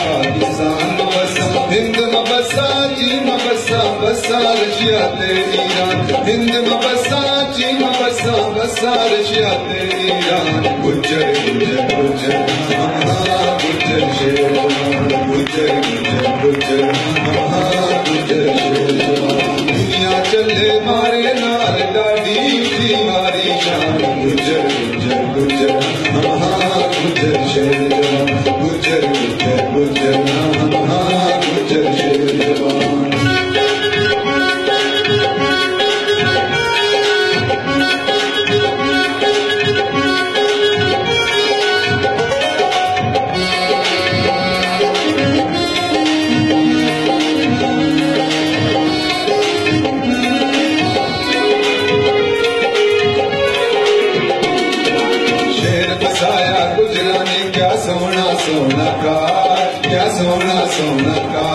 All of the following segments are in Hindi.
पाकिस्तान बसा हिंद में बसा चीन में बसा रशिया ते ईरान हिंद में बसा चीन में बसा रशिया ते ईरान गुज्जर गुज्जर गुज्जर गुज्जर शेर गुज्जर गुज्जर गुज्जर गुज्जर शेर दुनिया चले मारे नाल डाडी थी मारी शान गुज्जर गुज्जर गुज्जर गुज्जर शेर गुज्जर गुज्जर गुज्जर गुज्जर शेर सोना सोना का क्या सोना सोना का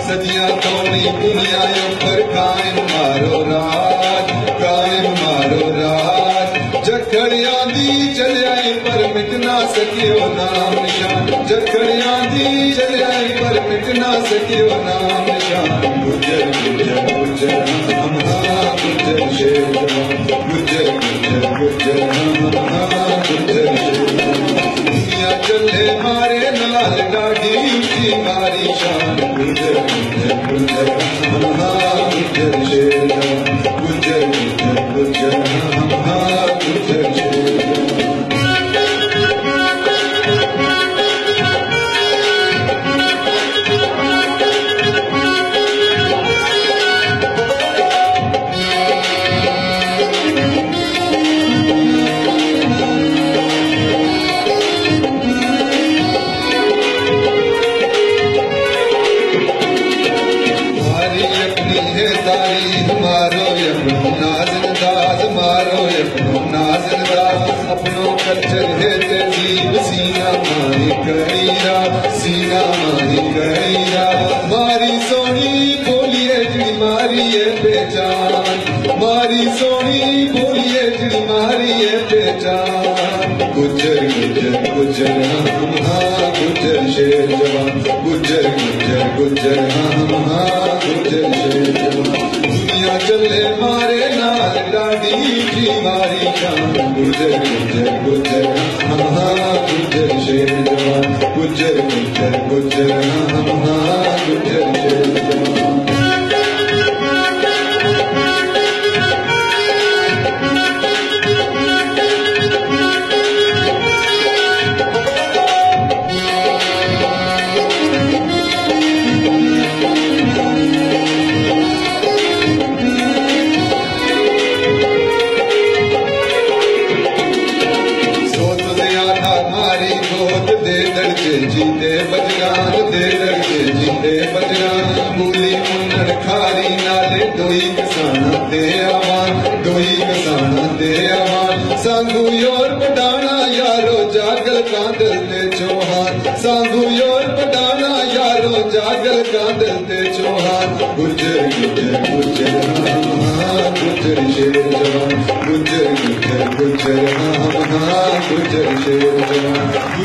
सदियां तोनी दुनिया ऊपर कायम मारो राज जखड़ियां दी चलियाई पर मिट ना सकियो नाम निशान जखड़ियां दी चलियाई पर मिट ना सकियो नाम निशान गुज्जर गुज्जर गुज्जर गुज्जर शेर गुज्जर गुज्जर गुज्जर गुज्जर चले मारे नाल डाडी ऊंची मारी शान गुज्जर गुज्जर गुज्जर गुज्जर शेर गुज्जर गुज्जर गुज्जर गुज्जर शेर अपनो कल्चर है तहजीब सीना माही करीरा मारी सोनी बोलिए जी मारी है पहचान मारी सोनी बोलिए जी मारी है पहचान गुज्जर गुज्जर गुज्जर गुज्जर शेर जवान गुज्जर गुज्जर गुज्जर गुज्जर शेर जवान दुनिया चले मारे नाल डाडी जी मारी शान गुज्जर गुज्जर गुज्जर गुज्जर शेर जवान गुज्जर गुज्जर गुज्जर गुज्जर शेर जवान जीते बजरान मूली मुन्नड़ खारी नाले दोई कसाना दे आवान सांगू योर पटाना यारो जागल कांदल ते चौहान सांगू योर पटाना यारो जागल कांदल ते चौहान गुज्जर गुज्जर गुज्जर गुज्जर शेर जवान गुज्जर गुज्जर गुज्जर गुज्जर शेर जवान